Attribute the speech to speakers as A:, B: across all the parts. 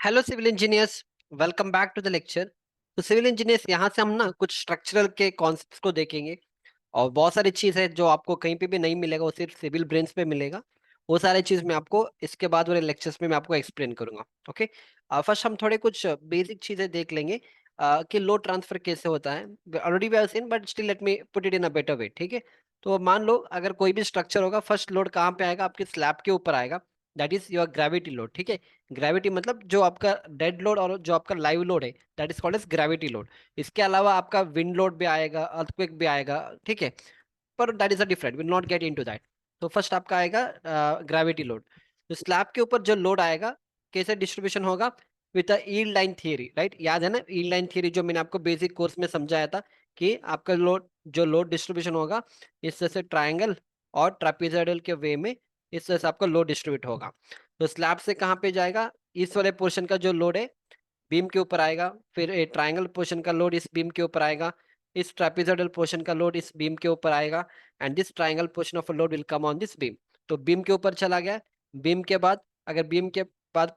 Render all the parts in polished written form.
A: Hello civil engineers. Welcome back to the lecture. तो civil engineers यहाँ से हम ना कुछ स्ट्रक्चरल के कॉन्सेप्ट्स को देखेंगे और बहुत सारी चीज़ है जो आपको कहीं पे भी नहीं मिलेगा, वो सिर्फ सिविल ब्रेन्स पे मिलेगा। वो सारी चीज़ मैं आपको इसके बाद वाले लेक्चर्स में मैं आपको एक्सप्लेन करूंगा। ओके। फर्स्ट हम थोड़े कुछ बेसिक चीज़ें देख लेंगे कि लोड ट्रांसफर कैसे होता है। Already we have seen but still let me put it in a better way. ठीक है। तो मान लो अगर कोई भी स्ट्रक्चर होगा, फर्स्ट लोड कहाँ पे आएगा? आपके स्लैब के ऊपर आएगा। That is your gravity load. ठीक है। ग्रेविटी मतलब जो आपका डेड लोड और जो आपका लाइव लोड है, that is called as gravity load. इसके अलावा आपका विंड लोड भी आएगा, अर्थक्वेक भी आएगा। ठीक है। पर that is a different, will not get into that. तो फर्स्ट आपका आएगा ग्रेविटी लोड। तो स्लैब के ऊपर जो लोड आएगा, कैसे डिस्ट्रीब्यूशन होगा? With a yield line theory, right? याद है ना यील्ड लाइन थियरी जो मैंने आपको बेसिक कोर्स में समझाया था कि आपका लोड, जो लोड डिस्ट्रीब्यूशन होगा, इस तरह से ट्रायंगल और ट्रापेजोइडल के वे में इस तरह से आपका लोड डिस्ट्रीब्यूट होगा। तो स्लैब से कहाँ पे जाएगा? इस वाले पोर्शन का जो लोड है बीम के ऊपर आएगा, फिर ट्रायंगल पोर्शन का लोड इस बीम के ऊपर आएगा, इस ट्रापेजोइडल पोर्शन का लोड इस बीम के ऊपर आएगा, and this triangle portion of load will come on this beam. तो बीम के ऊपर चला गया। बीम के बाद अगर बीम के बाद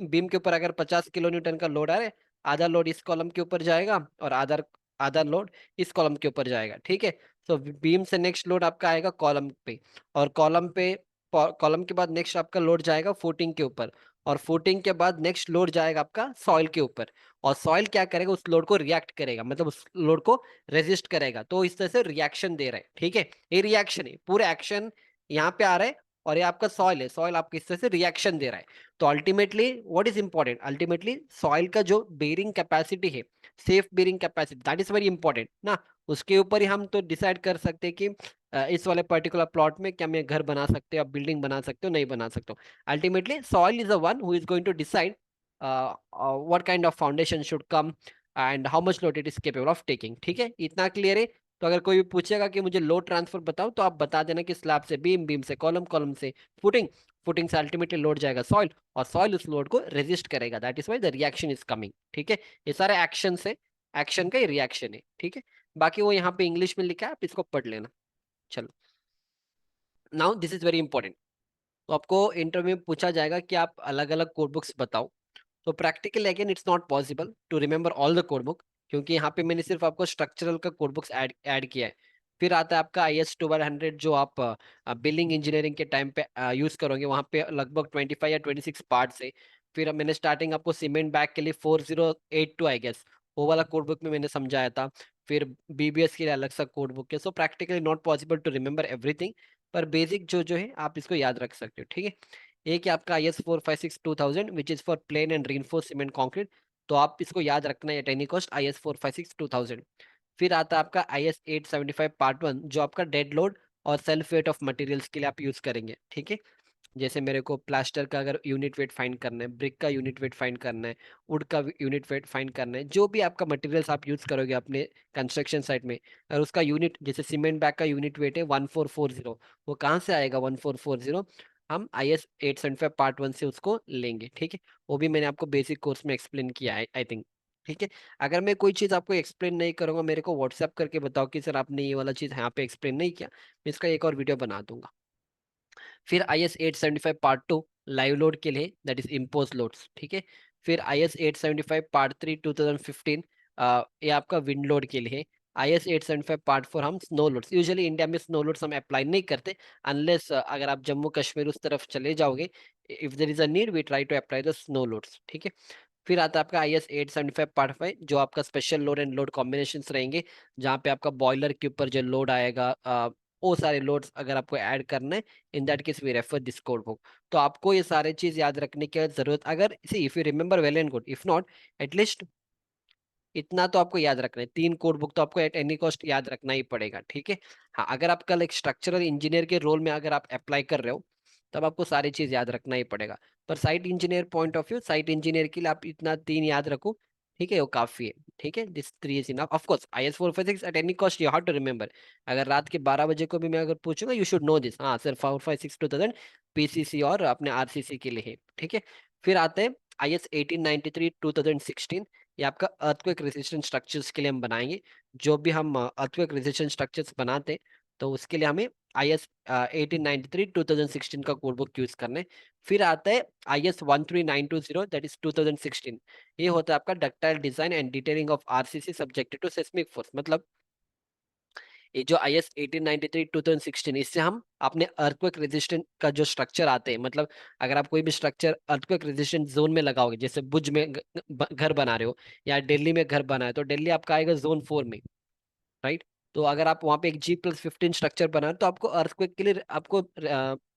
A: बीम के ऊपर अगर 50 किलो न्यूटन का लोड आ रहा है, आधा लोड इस कॉलम के ऊपर जाएगा और आधा आधा लोड इस कॉलम के ऊपर जाएगा। ठीक है। तो बीम से नेक्स्ट लोड आपका आएगा कॉलम पे, और कॉलम के बाद नेक्स्ट आपका लोड जाएगा फुटिंग के ऊपर, और फुटिंग के बाद नेक्स्ट लोड जाएगा आपका सॉइल के ऊपर। और सॉइल क्या करेगा? उस लोड को रिएक्ट करेगा, मतलब उस लोड को रेजिस्ट करेगा। तो इस तरह से रिएक्शन दे रहा है। ठीक है। ये रिएक्शन है, पूरे एक्शन यहाँ पे आ रहा है, और ये आपका सॉइल है, सॉइल आपको इस तरह से रिएक्शन दे रहा है। तो ultimately what is important? Ultimately soil का जो बेरिंग कैपेसिटी है, safe bearing capacity, that is very important ना। उसके ऊपर ही हम तो डिसाइड कर सकते हैं कि इस वाले पर्टिकुलर प्लॉट में क्या मैं घर बना सकते हो, बिल्डिंग बना सकते हो, नहीं बना सकते हो। Ultimately, soil is the one who is going to decide what kind of foundation should come and how much load it is capable of taking. ठीक है, इतना क्लियर है? तो अगर कोई भी पूछेगा कि मुझे लोड ट्रांसफर बताओ, तो आप बता देना कि स्लैब से बीम, बीम से कॉलम, कॉलम से फुटिंग, फुटिंग से अल्टीमेटली लोड जाएगा सॉइल, और सॉइल उस लोड को रेजिस्ट करेगा। That is why the reaction is coming. ठीक है। ये सारे एक्शन से, एक्शन का ही रिएक्शन है। ठीक है। बाकी वो यहाँ पे इंग्लिश में लिखा है, आप इसको पढ़ लेना। चलो, now this is very important. तो आपको इंटरव्यू में पूछा जाएगा कि आप अलग अलग कोड बुक्स बताओ। तो practically again it's not possible to remember all the code book, क्योंकि यहाँ पे मैंने सिर्फ आपको स्ट्रक्चरल का कोड बुक्स ऐड किया है। फिर आता है आपका IS 2100 जो आप बिल्डिंग इंजीनियरिंग के टाइम पे यूज करोगे, वहाँ पे लगभग 25 या 26 पार्ट्स है। फिर मैंने स्टार्टिंग आपको सीमेंट बैग के लिए 4082 आई गेस, वो वाला कोड बुक में मैंने समझाया था। फिर BBS के लिए अलग सा कोड बुक है। So practically not possible to remember everything, पर बेसिक जो जो है आप इसको याद रख सकते हो। ठीक है। एक है आपका IS 456-2000 which is for plain and reinforced cement concrete. तो आप इसको याद रखना है एट एनी कॉस्ट, IS 456-2000। फिर आता है आपका IS 875 पार्ट 1, जो आपका डेड लोड और सेल्फ वेट ऑफ मटेरियल्स के लिए आप यूज करेंगे। ठीक है। जैसे मेरे को प्लास्टर का अगर यूनिट वेट फाइंड करना है, ब्रिक का यूनिट वेट फाइंड करना है, वुड का यूनिट वेट फाइंड करना है, जो भी आपका मटेरियल्स आप यूज करोगे अपने कंस्ट्रक्शन साइट में, और उसका यूनिट, जैसे सीमेंट बैग का यूनिट वेट है 1440, वो कहाँ से आएगा 1440? हम IS 875 पार्ट 1 से उसको लेंगे। ठीक है। वो भी मैंने आपको बेसिक कोर्स में एक्सप्लेन किया है, आई थिंक। ठीक है। अगर मैं कोई चीज़ आपको एक्सप्लेन नहीं करूंगा, मेरे को व्हाट्सएप करके बताओ कि सर आपने ये वाला चीज़ यहाँ पे एक्सप्लेन नहीं किया, मैं इसका एक और वीडियो बना दूंगा। फिर IS 875 पार्ट 2 लाइव लोड के लिए, दैट इज इम्पोज लोड्स। ठीक है। फिर IS 875 पार्ट 3 2015, ये आपका विंड लोड के लिए है। IS 875 पार्ट 4 हम स्नो लोड्स, यूजुअली इंडिया में स्नो लोड्स हम अप्लाई नहीं करते, अनलेस अगर आप जम्मू कश्मीर उस तरफ चले जाओगे, if there is a need we try to apply the snow loads. ठीक है। फिर आता है आपका IS 875 पार्ट 5, जो आपका special load and load combination रहेंगे, जहाँ पे आपका बॉयलर के ऊपर जो लोड आएगा, वो सारे लोड्स अगर आपको ऐड करना है, in that case we refer this code book. तो आपको ये सारे चीज याद रखने की जरूरत, अगर see if you remember well and good, if not at least इतना तो आपको याद रखना है। 3 कोड बुक तो आपको एट एनी कॉस्ट याद रखना ही पड़ेगा। ठीक है। हाँ, अगर आप कल एक स्ट्रक्चरल इंजीनियर के रोल में अगर आप अप्लाई कर रहे हो, तब आपको सारी चीज याद रखना ही पड़ेगा। पर site engineer point of view, site engineer के लिए आप इतना 3 याद रखो। ठीक है, वो काफी है। ठीक है, this 3 is enough. Of course IS 456 at any cost you have to remember. अगर रात के 12 बजे को भी मैं अगर पूछूंगा, यू शुड नो दिस। हाँ सर, 456-2000 PCC और अपने RCC के लिए है। ठीक है। फिर आते हैं IS 1893-2016, ये आपका अर्थक्वेक रेजिस्टेंट स्ट्रक्चर्स के लिए हम बनाएंगे। जो भी हम अर्थक्वेक रेजिस्टेंट स्ट्रक्चर्स बनाते हैं, तो उसके लिए हमें IS 1893 2016 का कोड बुक यूज करना है। फिर आता है IS 13920, दैट इज 2016। ये होता है आपका ductile design and detailing of RCC subjected to seismic force. मतलब ये जो IS 1893 2016, इससे हम अपने अर्थक्वेक रेजिस्टेंट का जो स्ट्रक्चर आते हैं, मतलब अगर आप कोई भी स्ट्रक्चर अर्थक्वेक रेजिस्टेंट जोन में लगाओगे, जैसे भुज में घर बना रहे हो या दिल्ली में घर बना है, तो दिल्ली आपका आएगा जोन 4 में, राइट। तो अगर आप वहाँ पे एक G+15 स्ट्रक्चर बना रहे हो, तो आपको अर्थक्वेक के लिए आपको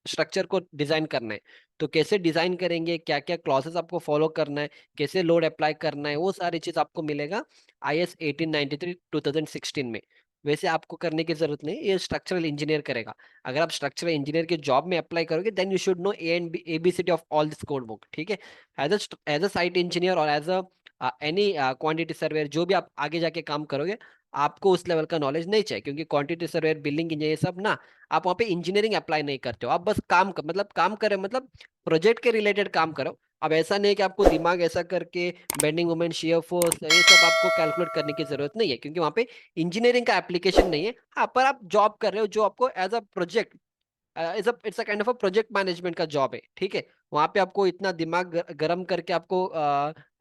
A: स्ट्रक्चर को डिजाइन करना है। तो कैसे डिजाइन करेंगे, क्या क्या क्लॉसेस आपको फॉलो करना है, कैसे लोड अप्लाई करना है, वो सारी चीज आपको मिलेगा IS 1893 2016 में। वैसे आपको करने की जरूरत नहीं, ये स्ट्रक्चरल इंजीनियर करेगा। अगर आप स्ट्रक्चरल इंजीनियर के जॉब में अप्लाई करोगे, then you should know ABCD of all this code book, ठीक है। एज अ साइट इंजीनियर और as a any quantity surveyor, जो भी आप आगे जाके काम करोगे, आपको उस लेवल का नॉलेज नहीं चाहिए, क्योंकि क्वांटिटी सर्वेयर, बिल्डिंग इंजीनियर, सब ना, आप वहाँ पे इंजीनियरिंग अप्लाई नहीं करते हो, आप बस मतलब काम करे, मतलब प्रोजेक्ट के रिलेटेड काम करो। अब ऐसा नहीं कि आपको दिमाग ऐसा करके बेंडिंग मोमेंट, शियर फोर्स, ये सब आपको कैलकुलेट करने की जरूरत नहीं है, क्योंकि वहाँ पे इंजीनियरिंग का एप्लीकेशन नहीं है। हाँ, पर आप जॉब कर रहे हो जो आपको as a project, it's a kind of a project management का जॉब है, ठीक है। वहां पे आपको इतना दिमाग गरम करके आपको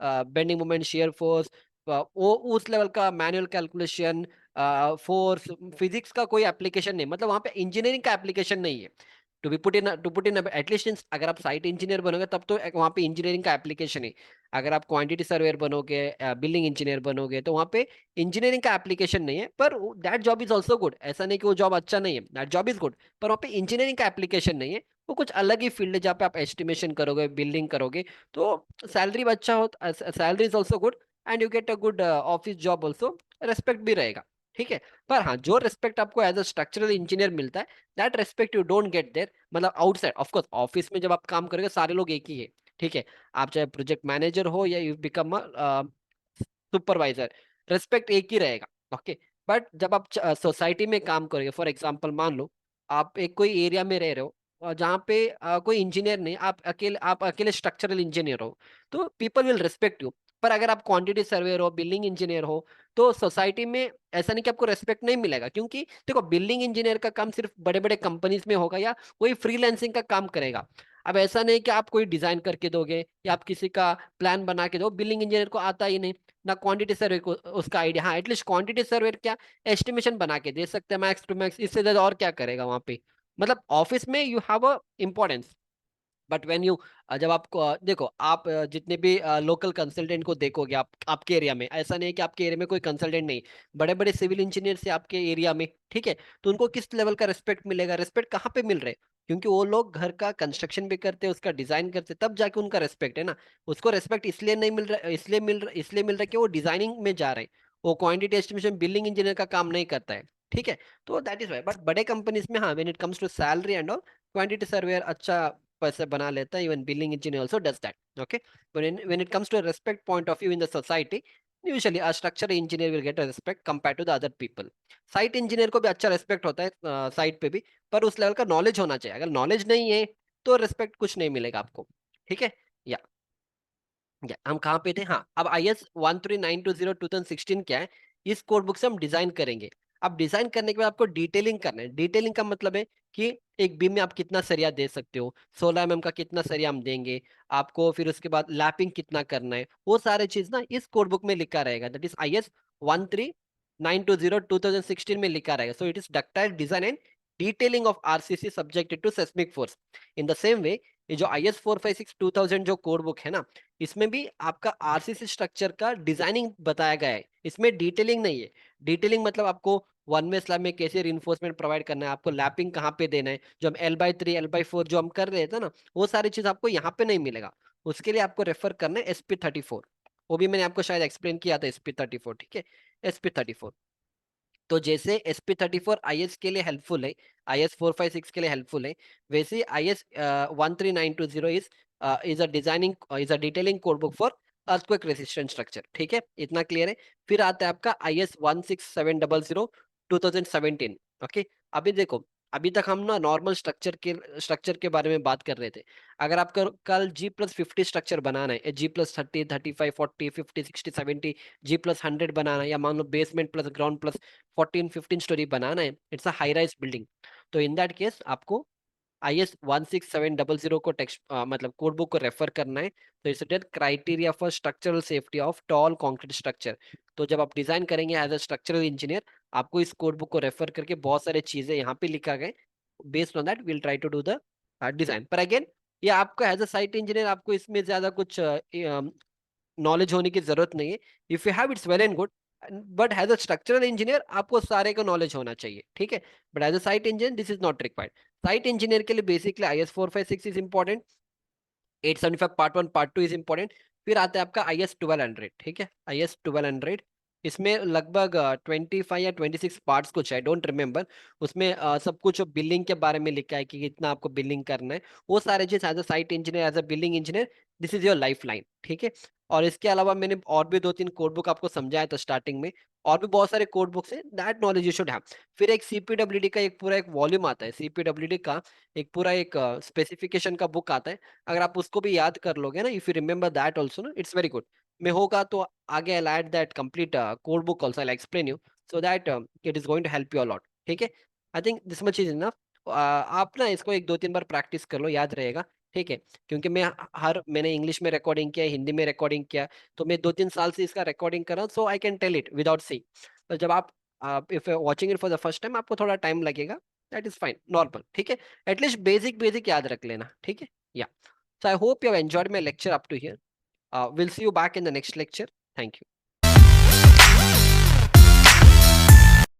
A: बेंडिंग मोमेंट, शेयर फोर्स, वो उस लेवल का मैनुअल कैलकुलेशन, फोर्स, फिजिक्स का कोई एप्लीकेशन नहीं, मतलब वहां पे इंजीनियरिंग का एप्लीकेशन नहीं है। टू पुट इन एटलीस्ट, अगर आप साइट इंजीनियर बनोगे तब तो वहां पे इंजीनियरिंग का एप्लीकेशन है। अगर आप क्वांटिटी सर्वेयर बनोगे, बिल्डिंग इंजीनियर बनोगे, तो वहां पे इंजीनियरिंग का एप्लीकेशन नहीं है। पर that job is also good, ऐसा नहीं कि वो जॉब अच्छा नहीं है, दैट जॉब इज गुड, पर वहाँ पे इंजीनियरिंग का एप्लीकेशन नहीं है। वो कुछ अलग ही फील्ड है जहाँ पे आप एस्टिमेशन करोगे, बिल्डिंग करोगे। तो सैलरी भी अच्छा हो, salary is also good, and you get a good office job also, respect भी रहेगा, ठीक है। पर हाँ, जो रेस्पेक्ट आपको एज अ स्ट्रक्चरल इंजीनियर मिलता है, that respect you don't get there, मतलब आउटसाइड। ऑफकोर्स ऑफिस में जब आप काम करोगे, सारे लोग एक ही है, ठीक है। आप चाहे प्रोजेक्ट मैनेजर हो या यू बिकम सुपरवाइजर, रेस्पेक्ट एक ही रहेगा, ओके। बट जब आप सोसाइटी में काम करोगे, फॉर एग्जांपल मान लो आप एक कोई एरिया में रह रहे हो, जहाँ पे कोई इंजीनियर नहीं, आप अकेले स्ट्रक्चरल इंजीनियर हो, तो पीपल विल रिस्पेक्ट यू। पर अगर आप क्वांटिटी सर्वेयर हो, बिल्डिंग इंजीनियर हो, तो सोसाइटी में ऐसा नहीं कि आपको रेस्पेक्ट नहीं मिलेगा, क्योंकि देखो, बिल्डिंग इंजीनियर का काम सिर्फ बड़े बड़े कंपनीज में होगा या कोई फ्रीलांसिंग का काम करेगा। अब ऐसा नहीं कि आप कोई डिजाइन करके दोगे या आप किसी का प्लान बना के दो, बिल्डिंग इंजीनियर को आता ही नहीं, ना क्वांटिटी सर्वे को उसका आइडिया। हाँ, एटलीस्ट क्वांटिटी सर्वे क्या, एस्टिमेशन बना के दे सकते हैं मैक्स टू मैक्स, इससे ज्यादा और क्या करेगा वहां पे। मतलब ऑफिस में you have a importance, but when you, जब आपको देखो, आप जितने भी लोकल कंसल्टेंट को देखोगे, आप आपके एरिया में, ऐसा नहीं है कि आपके एरिया में कोई कंसल्टेंट नहीं, बड़े बड़े सिविल इंजीनियर से आपके एरिया में, ठीक है। तो उनको किस लेवल का रिस्पेक्ट मिलेगा, रिस्पेक्ट कहाँ पे मिल रहा है, क्योंकि वो लोग घर का कंस्ट्रक्शन भी करते हैं, उसका डिजाइन करते हैं, तब जाके उनका रिस्पेक्ट है ना। उसको रिस्पेक्ट इसलिए नहीं मिल रहा, इसलिए मिल रहा है कि वो डिजाइनिंग में जा रहे हैं, वो क्वांटिटी एस्टिमेशन बिल्डिंग इंजीनियर का काम नहीं करता है, ठीक है। तो दैट इज वाई, बट बड़े कंपनीज में हाँ, when it comes to salary and all, quantity surveyor अच्छा पैसे बना लेता है, even billing engineer also does that, okay. But when it comes to a respect point of view in the society, usually a structural engineer will get a respect compared to the other people. Site engineer को भी अच्छा respect होता है site पे भी, पर उस level का नॉलेज होना चाहिए, अगर नॉलेज नहीं है तो रेस्पेक्ट कुछ नहीं मिलेगा आपको, ठीक है। या हम कहाँ पे थे, हाँ, अब IS 13920 क्या है, इस कोड बुक से हम डिजाइन करेंगे। अब डिजाइन करने के बाद आपको डिटेलिंग करना है। डिटेलिंग का मतलब है कि एक बीम में आप कितना सरिया दे सकते हो, 16 mm का कितना सरिया हम देंगे आपको, फिर उसके बाद लैपिंग कितना करना है, वो सारे चीज ना इस कोड बुक में लिखा रहेगा, दैट इज IS 13920 में लिखा रहेगा। So it is ductile design and detailing of RCC subjected to seismic force. In the same way, ये जो IS 456-2000 जो कोड बुक है ना, इसमें भी आपका RCC स्ट्रक्चर का डिजाइनिंग बताया गया है, इसमें डिटेलिंग नहीं है। डिटेलिंग मतलब आपको वन वे स्लैब में कैसे रिइंफोर्समेंट प्रोवाइड करना है, आपको लैपिंग कहाँ पे देना है, जो हम L/3 L/4 जो हम कर रहे थे ना, वो सारी चीज आपको यहाँ पे नहीं मिलेगा। उसके लिए आपको रेफर करना है SP34। वो भी मैंने आपको शायद एक्सप्लेन किया था, SP34, ठीक है। SP34, तो जैसे SP34 IS के लिए हेल्पफुल है, IS 456 के लिए हेल्पफुल है, वैसे IS 13920 is a detailing code book for earthquake resistant structure, ठीक है। इतना क्लियर है। फिर आता है आपका IS 16700 2017, ओके। अभी देखो, अभी तक हम ना नॉर्मल स्ट्रक्चर के बारे में बात कर रहे थे। अगर आपका कल G+50 स्ट्रक्चर बनाना है, G+30, 35, 40, 50, 60, 70, G+100 बनाना है, या मान लो basement plus ground plus 14, 15 story बनाना है, it's a high rise building. तो इन दैट केस आपको IS 16700 को टेक्स्ट मतलब कोड बुक को रेफर करना है। तो it's criteria for structural safety of tall concrete structure. तो जब आप डिजाइन करेंगे एज अ स्ट्रक्चरल इंजीनियर, आपको इस कोड बुक को रेफर करके बहुत सारे चीजें यहाँ पे लिखा गए, based on that will try to do the design. पर अगेन, ये आपको एज अ साइट इंजीनियर आपको इसमें ज्यादा कुछ नॉलेज होने की जरूरत नहीं है। If you have, it's well and good, but as a structural engineer आपको सारे का नॉलेज होना चाहिए, ठीक है। But as a site engineer this is not required. Site engineer के लिए basically IS 456 is important, 875 part 1 part 2 is important. फिर आता है आपका IS 1200, ठीक है, IS 1200। इसमें लगभग 25 या 26 पार्ट्स कुछ है, डोंट रिमेम्बर। उसमें सब कुछ बिल्डिंग के बारे में लिखा है कि कितना आपको बिल्डिंग करना है, वो सारे चीज as a site engineer, as a building engineer, this is your life line, ठीक है। और इसके अलावा मैंने और भी 2-3 कोड बुक आपको समझाया था स्टार्टिंग में, और भी बहुत सारे कोड बुक्स हैं, that knowledge you should have. फिर एक CPWD का एक पूरा एक वॉल्यूम आता है, CPWD का एक पूरा एक स्पेसिफिकेशन का बुक आता है। अगर आप उसको भी याद कर लोगे ना, if you remember that also ना, इट्स वेरी गुड। मैं होगा तो आगे I add that complete code book also, I explain you, so that it is going to help you a lot, ठीक है। I think this much is enough. आप ना इसको 1-2-3 बार प्रैक्टिस कर लो, याद रहेगा, ठीक है। क्योंकि मैंने इंग्लिश में रिकॉर्डिंग किया, हिंदी में रिकॉर्डिंग किया, तो मैं 2-3 साल से इसका रिकॉर्डिंग कर रहा हूँ, so I can tell it without see. तो जब आप if watching it for the first time, आपको थोड़ा टाइम लगेगा, दैट इज फाइन, नॉर्मल, ठीक है। एटलीस्ट बेसिक बेसिक याद रख लेना, ठीक है। या, so I hope you have enjoyed my lecture up to here. We'll see you back in the next lecture. Thank you.